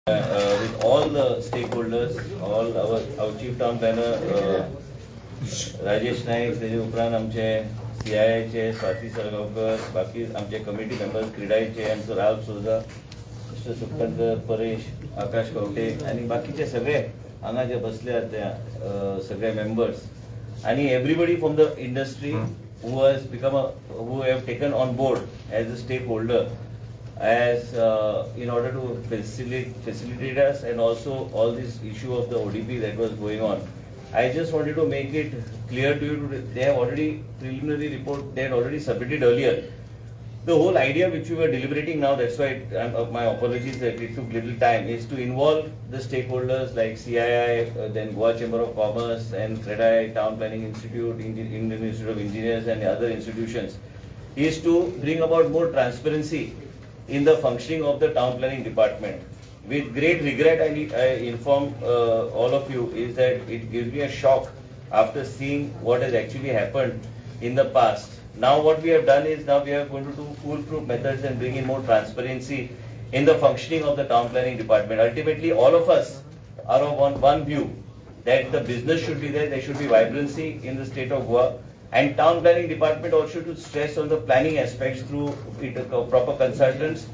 with all the stakeholders, all our chief town planner Rajesh Naik, तेजे उपरांत आमचे CIIचे स्वाती सरगावकर, बाकी आमचे कमिटी मेंबर्स क्रीडाईचे आमचो राव सोजा, मिस्टर सुखकर परेश, आकाश कवटे आणि बाकीचे सगळे हांगा जे बसले आहेत त्या सगळे मेंबर्स आणि everybody from the industry who has become who have taken on board as a stakeholder as in order to facilitate us and also all this issue of the ODP that was going on. I just wanted to make it clear to you, they have already preliminary report, they had already submitted earlier. The whole idea which we were deliberating now, that's why my apologies that it took little time, is to involve the stakeholders like CII, then Goa Chamber of Commerce and CREDAI, Town Planning Institute, Indian Institute of Engineers and other institutions, is to bring about more transparency in the functioning of the town planning department. With great regret, I inform all of you is that it gives me a shock after seeing what has actually happened in the past. Now what we have done is now we are going to do foolproof methods and bring in more transparency in the functioning of the town planning department. Ultimately, all of us are of one view that the business should be there should be vibrancy in the state of Goa, and town planning department also to stress on the planning aspects through proper consultants,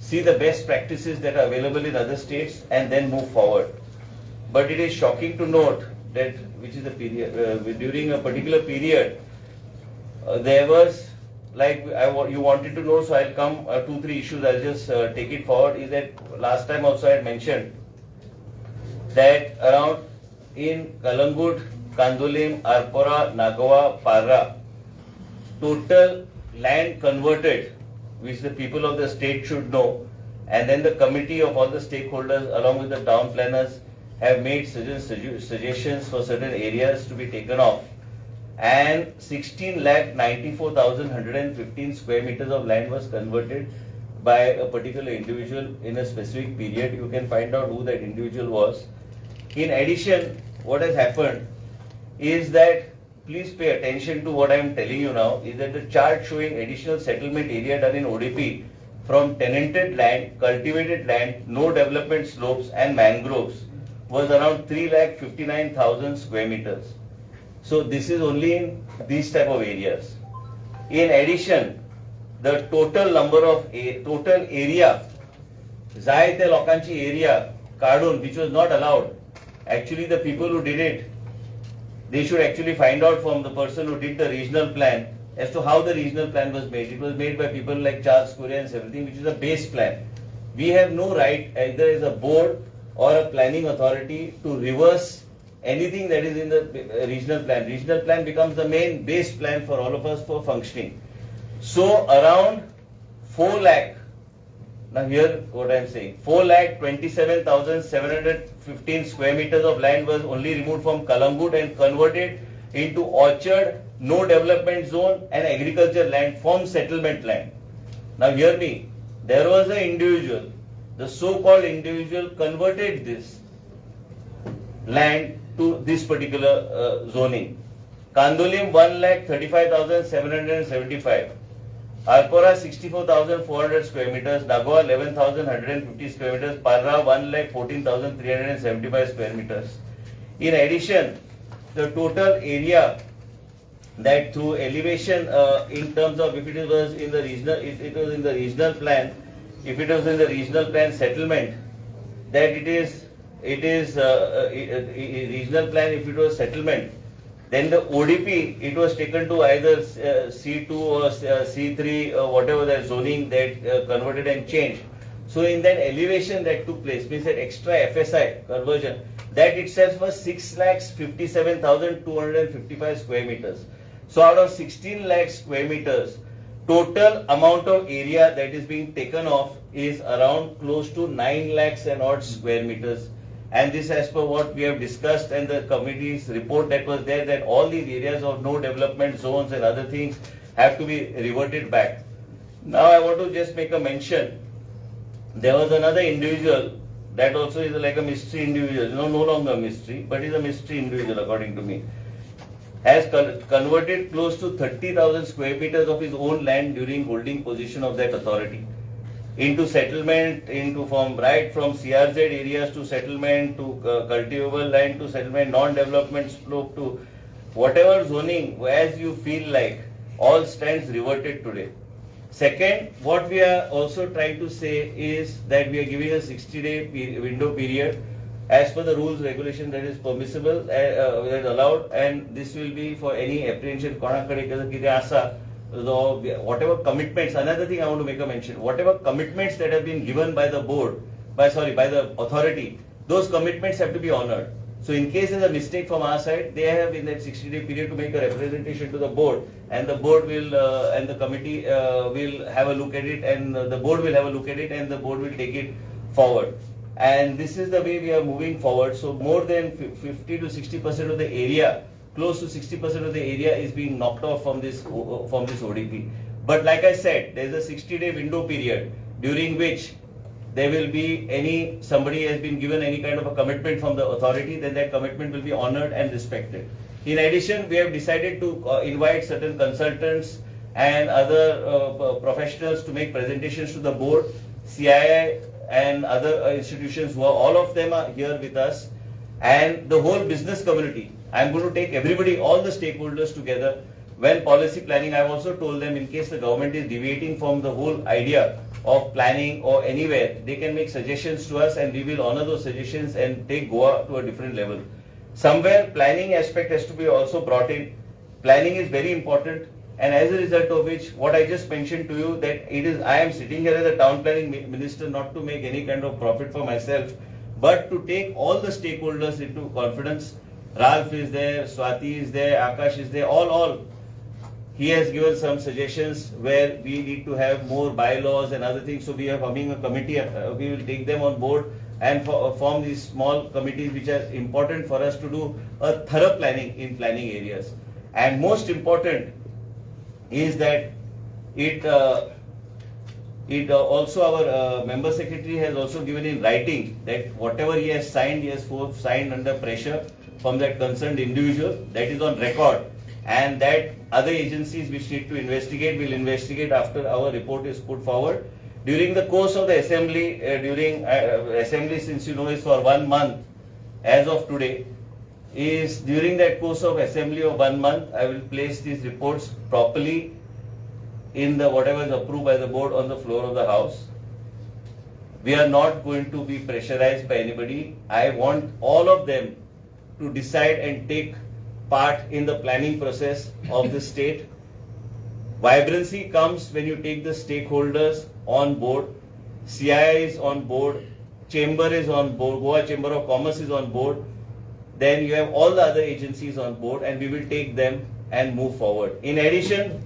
see the best practices that are available in other states and then move forward. But it is shocking to note that which is the period during a particular period there was, like you wanted to know, so I'll come 2-3 issues, I'll just take it forward. Is that last time also I had mentioned that around in Kalangut, Kandolim, Arpora, Nagawa, Parra, total land converted, which the people of the state should know, and then the committee of all the stakeholders along with the town planners have made certain suggestions for certain areas to be taken off. And 16,94,115 square meters of land was converted by a particular individual in a specific period. You can find out who that individual was. In addition, what has happened is that, please pay attention to what I am telling you now, is that the chart showing additional settlement area done in ODP from tenanted land, cultivated land, no development slopes and mangroves was around 3,59,000 square meters. So this is only in these type of areas. In addition, the total number of total area, जाय त्या लोकांची area काढून, which was not allowed. Actually, the people who did it, they should actually find out from the person who did the regional plan as to how the regional plan was made. It was made by people like Charles Korea and everything, which is a base plan. We have no right, either as a board or a planning authority, to reverse anything that is in the regional plan. Regional plan becomes the main base plan for all of us for functioning. So around 4 lakh, now here what I am saying, 4,27,715 square meters of land was only removed from Kalangut and converted into orchard, no development zone and agriculture land from settlement land. Now hear me, there was an individual, the so-called individual converted this land to this particular zoning. Kandolim 1,35,775, Arpora 64,400 square meters, Nagawa 11,150 square meters, Parra 1,14,375 square meters. In addition, the total area that through elevation in terms of if it was in the regional, it was in the regional plan, if it was in the regional plan settlement, that it is regional plan, if it was settlement, then the ODP, it was taken to either C2 or C3 or whatever that zoning that converted and changed. So in that elevation that took place, means that extra FSI conversion, that itself was 6,57,255 square meters. So out of 16 lakh square meters, total amount of area that is being taken off is around close to 9 lakhs and odd square meters. And this as per what we have discussed and the committee's report that was there, that all these areas of no development zones and other things have to be reverted back. Now I want to just make a mention. There was another individual that also is like a mystery individual, no longer a mystery, but is a mystery individual according to me. Has converted close to 30,000 square meters of his own land during holding position of that authority. into settlement, into from CRZ areas to settlement, to cultivable land to settlement, non-development slope to whatever zoning, as you feel like, all stands reverted today. Second, what we are also trying to say is that we are giving a 60-day window period as per the rules, regulation that is permissible, that is allowed, and this will be for any apprehension. Whatever commitments, another thing I want to make a mention, whatever commitments that have been given by the board, by the authority, those commitments have to be honored. So in case there's a mistake from our side, they have in that 60-day period to make a representation to the board, and the board will, and the committee will have a look at it, and the board will have a look at it, and the board will take it forward. And this is the way we are moving forward. So more than 50 to 60% of the area, close to 60% of the area is being knocked off from this ODP. But like I said, there is a 60-day window period during which there will be somebody has been given any kind of a commitment from the authority, then that commitment will be honored and respected. In addition, we have decided to invite certain consultants and other professionals to make presentations to the board, CII and other institutions, who are, all of them are here with us, and the whole business community. I'm going to take everybody, all the stakeholders together. When policy planning, I've also told them, in case the government is deviating from the whole idea of planning or anywhere, they can make suggestions to us, and we will honor those suggestions and take Goa to a different level. Somewhere planning aspect has to be also brought in. Planning is very important, and as a result of which, what I just mentioned to you, that I am sitting here as a town planning minister not to make any kind of profit for myself, but to take all the stakeholders into confidence. Ralph is there, Swati is there, Akash is there, all. He has given some suggestions where we need to have more bylaws and other things. So we are forming a committee. We will take them on board and form these small committees, which are important for us to do a thorough planning in planning areas. And most important is that also our member secretary has also given in writing that whatever he has signed under pressure from that concerned individual, that is on record. And that other agencies which need to investigate will investigate after our report is put forward. During the course of the assembly, assembly, since you know is for 1 month as of today, is during that course of assembly of 1 month, I will place these reports properly in the whatever is approved by the board on the floor of the house. We are not going to be pressurized by anybody. I want all of them to decide and take part in the planning process of the state. Vibrancy comes when you take the stakeholders on board. CII is on board, Chamber is on board, Goa Chamber of Commerce is on board. Then you have all the other agencies on board, and we will take them and move forward. In addition,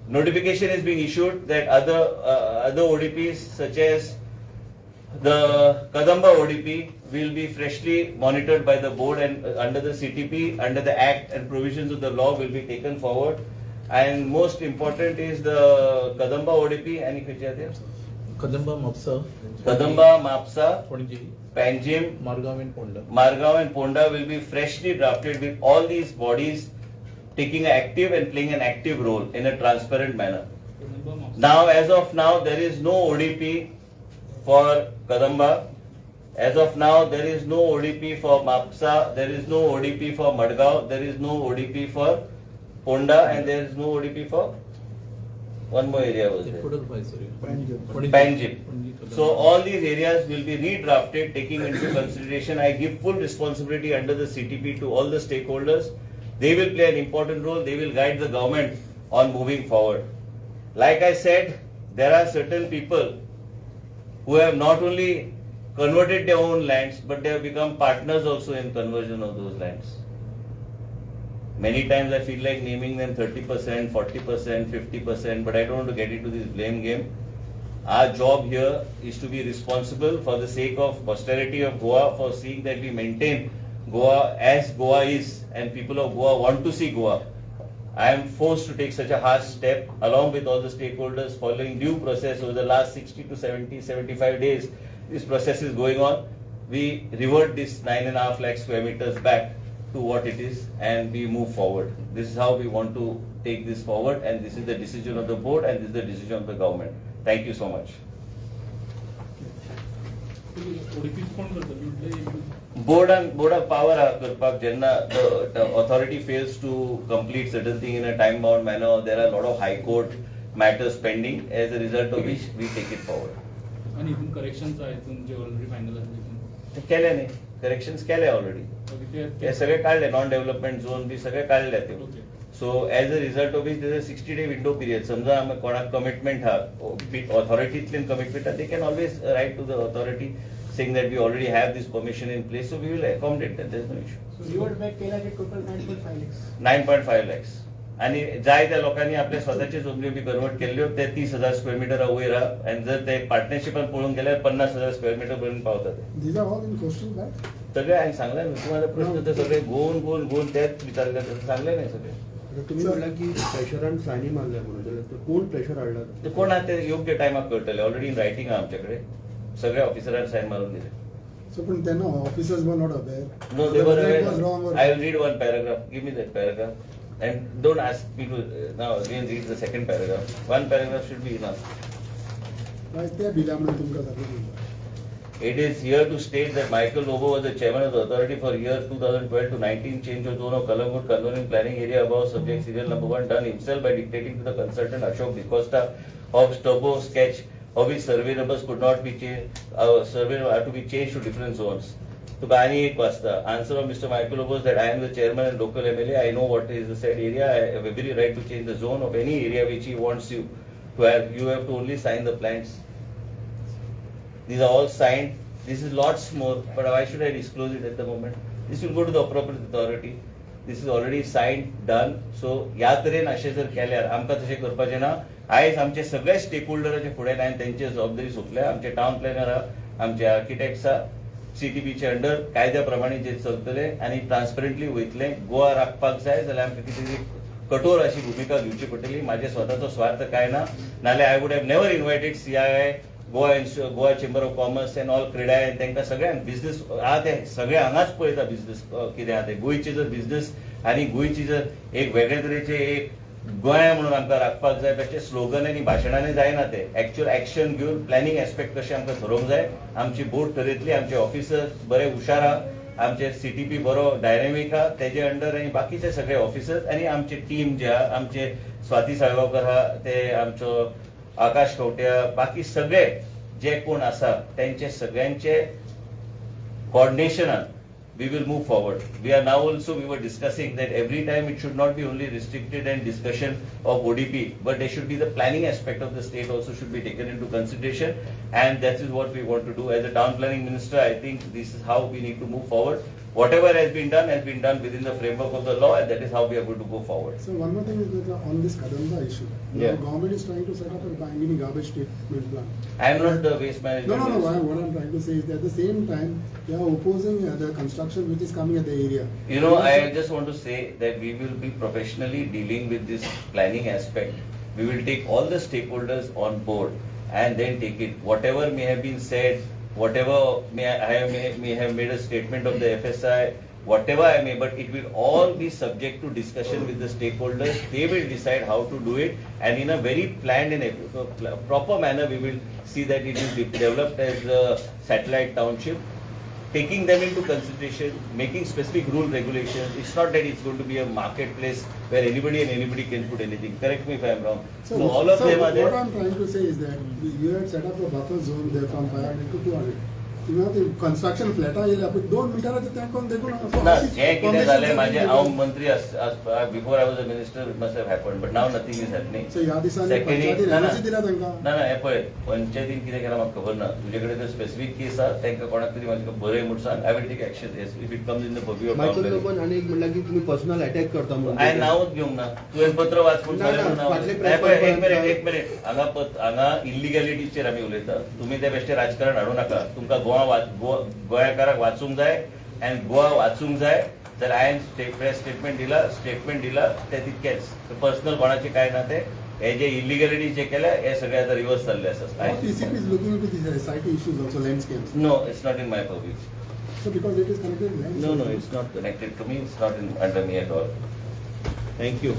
notification is being issued that other ODPs, such as the Kadamba ODP, will be freshly monitored by the board, and under the CTP, under the Act and provisions of the law, will be taken forward. And most important is the Kadamba ODP. Any question there? Kadamba Mapsa, Panjim, Margaon and Ponda. Margaon and Ponda will be freshly drafted with all these bodies taking an active and playing an active role in a transparent manner. Now, as of now, there is no ODP for Kadamba. As of now, there is no ODP for Mapsa, there is no ODP for Madgaon, there is no ODP for Ponda, and there is no ODP for one more area was there. Panjim. So all these areas will be redrafted, taking into consideration. I give full responsibility under the CTP to all the stakeholders. They will play an important role. They will guide the government on moving forward. Like I said, there are certain people who have not only converted their own lands, but they have become partners also in conversion of those lands. Many times I feel like naming them 30%, 40%, 50%, but I don't want to get into this blame game. Our job here is to be responsible for the sake of posterity of Goa, for seeing that we maintain Goa as Goa is, and people of Goa want to see Goa. I am forced to take such a harsh step along with all the stakeholders, following due process over the last 60 to 70, 75 days. This process is going on. We revert this 9.5 lakh square meters back to what it is, and we move forward. This is how we want to take this forward, and this is the decision of the board, and this is the decision of the government. Thank you so much. ODPs कोण करतात? Board of power करपाक जेन्ना the authority fails to complete certain thing in a time bound manner, there are a lot of high court matters pending, as a result of which we take it forward. आणि इथून corrections आहेत इथून जे already final आहेत ते केले नाही, corrections केले already, ते सगळे काढले, नॉन डेव्हलपमेंट झोन बी सगळे काढले ते. So as a result of which there 60 day window period. समजा कोणाक कमिटमेंट हा ऑथॉरिटींतल्यान कमिटमेंट हा, they can always write to the authority saying that we already have this permission in place, so we will accommodate that. There is no issue. So you would make केला की total 9.5 lakhs. 9.5 lakhs. आणि जाय त्या लोकांनी आपल्या स्वतःचे जमनी B convert केल्ल्यो, ते 30,000 स्क्वेअर मीटर वयर आहा, आणि जर ते पार्टनरशिपान पळोवन गेल्यार 50,000 स्क्वेअर मीटर पर्यंत पावतात. These are all in coastal belt. सगळे हांवें सांगलें न्हू, तुम्हाला प्रश्न ते सगळे गोवन तेच विचार करतात, सांगले नाही सगळे. तुम्ही म्हणला की प्रेशरान सायनी मारल्या म्हणून, तर कोण प्रेशर हाडला? ते कोण आहा ते योग्य टायमाक कळटले. ऑलरेडी इन रायटिंग आहा आमच्याकडे, सगळ्या ऑफिसरांनी सायन मारून दिले. So पण त्यांना officers were not aware. No, they were It was wrong. aware. I will read one paragraph. Give me that paragraph. And don't ask me to now again read the second paragraph. One paragraph should be enough. Why त्या बिलामुळे तुमका सांगितलं? It is here to state that Michael Lobo was the chairman of the authority for year 2012 to 19, change of zone of Kalamur Converting Planning Area above subject serial number 1 done himself by dictating to the consultant Ashok Dicosta of Turbo Sketch, of which survey numbers could not be changed, survey are to be changed to different zones. So Gani ek wasta. Answer of Mr. Michael Lobo is that I am the chairman and local MLA. I know what is the said area. I have every right to change the zone of any area which he wants you to have. You have to only sign the plans. These are all signed. This is lots more, but why should I disclose it at the moment? This will go to the appropriate authority. This is already signed, done. So ह्या तरेन अशें जर केल्यार आमकां तशें करपाचें ना. आयज आमचे सगळे स्टेक होल्डराचे फुडें लायन तेंचे जबाबदारी सोंपल्या. आमचे टाउन प्लॅनर आहा, आमचे आर्किटेक्ट्स आहा, CTPचे अंडर कायद्या प्रमाणे जे चलतले आनी ट्रान्सपरंटली वयतले. गोवा राखपाक जाय जाल्यार आमकां कितें तरी कठोर अशी भूमिका घेवची पडटली. म्हाजे स्वताचो स्वार्थ काय ना, नाल्यार I would have never invited CII, Goa chamber of commerce and all CREDAI, तांकां सगळ्यांक बिझनेस आहा ते सगळे हांगाच पळयता बिझनेस कितें आहा ते. गोंयचे जर बिझनेस आनी गोंयची जर एक वेगळे तरेचे एक गोंय म्हणून आमकां राखपाक जाय, बेश्टे स्लोगन आनी भाशणांनी जायना ते. एक्च्युअल एक्शन घेवन प्लॅनिंग एस्पेक्ट कशें आमकां ठरोवंक जाय. आमची बोर्ड ठरयतली, आमचे ऑफिसर्स बरे हुशार आहा, आमचे CTP बरो डायनेमीक आहा, तेजे अंडर आनी बाकीचे सगळे ऑफिसर्स आनी आमचे टीम जे आहा, आमचे स्वाती साळगांवकर आहा, ते आमचो आकाश कवट्या, बाकी सगळे जे कोण आसा त्यांचे सगळ्यांचे कोऑर्डिनेशनान we will move forward. We are now also, we were discussing that every time it should not be only restricted and discussion of ODP, but there should be the planning aspect of the state also should be taken into consideration, and that is what we want to do. As a town planning minister, I think this is how we need to move forward. Whatever has been done within the framework of the law, and that is how we are going to go forward. So one more thing is that on this Kadamba issue, the government is trying to set up a binding garbage treatment plant. I am not the waste management. No. What I'm trying to say is that at the same time, they are opposing the construction which is coming at the area. You know, I just want to say that we will be professionally dealing with this planning aspect. We will take all the stakeholders on board and then take it. Whatever may have been said, whatever may have made a statement of the FSI, whatever I may, but it will all be subject to discussion with the stakeholders. They will decide how to do it, and in a very planned and proper manner, we will see that it is developed as a satellite township, taking them into consideration, making specific rule regulations. It's not that it's going to be a marketplace where anybody can put anything. Correct me if I'm wrong. So all of them are there. What I'm trying to say is that you had set up a buffer zone there from 500 to 200. किंवा ते construction फ्लॅटा येयल्या पण 2 मिटराचे त्या कोण देखून ना हे कितें जालें माझे हांव मंत्री before I was a minister must have happened but now nothing is happening. So ह्या दिसांनी पंचायतीन एनओसी दिला तांकां. ना हे पळय पंचायतीन कितें केलां म्हाका खबर ना. तुजे कडेन जर स्पेसिफीक केस आसा तांकां कोणाक तरी म्हाका बरय म्हूण सांग. I will take action if it comes in the purview of Michael लोबन आनी एक म्हणला की तुम्ही पर्सनल अटॅक करता म्हणून. हांवें नांवच घेवंक ना. तुवें पत्र वाचून एक मिनिट हांगा इल्लिगॅलिटीचेर आमी उलयता. तुमी ते बेश्टे राजकारण हाडूं नाका. तुमकां गोंयकाराक वाचूंक जाय आनी गोवा वाचूंक जाय जाल्यार हांवें प्रेस स्टेटमेंट दिला ते तितकेच. पर्सनल कोणाचे काय ना. ते हे जे इल्लिगॅलिटी जे केल्या हे सगळे आता रिवर्स चालले आसा. TCP is looking into these SIT issues also, landscapes. No, it's not in my purview. So because it is connected to landscape. No, it's not connected to me. It's not under me at all. Thank you.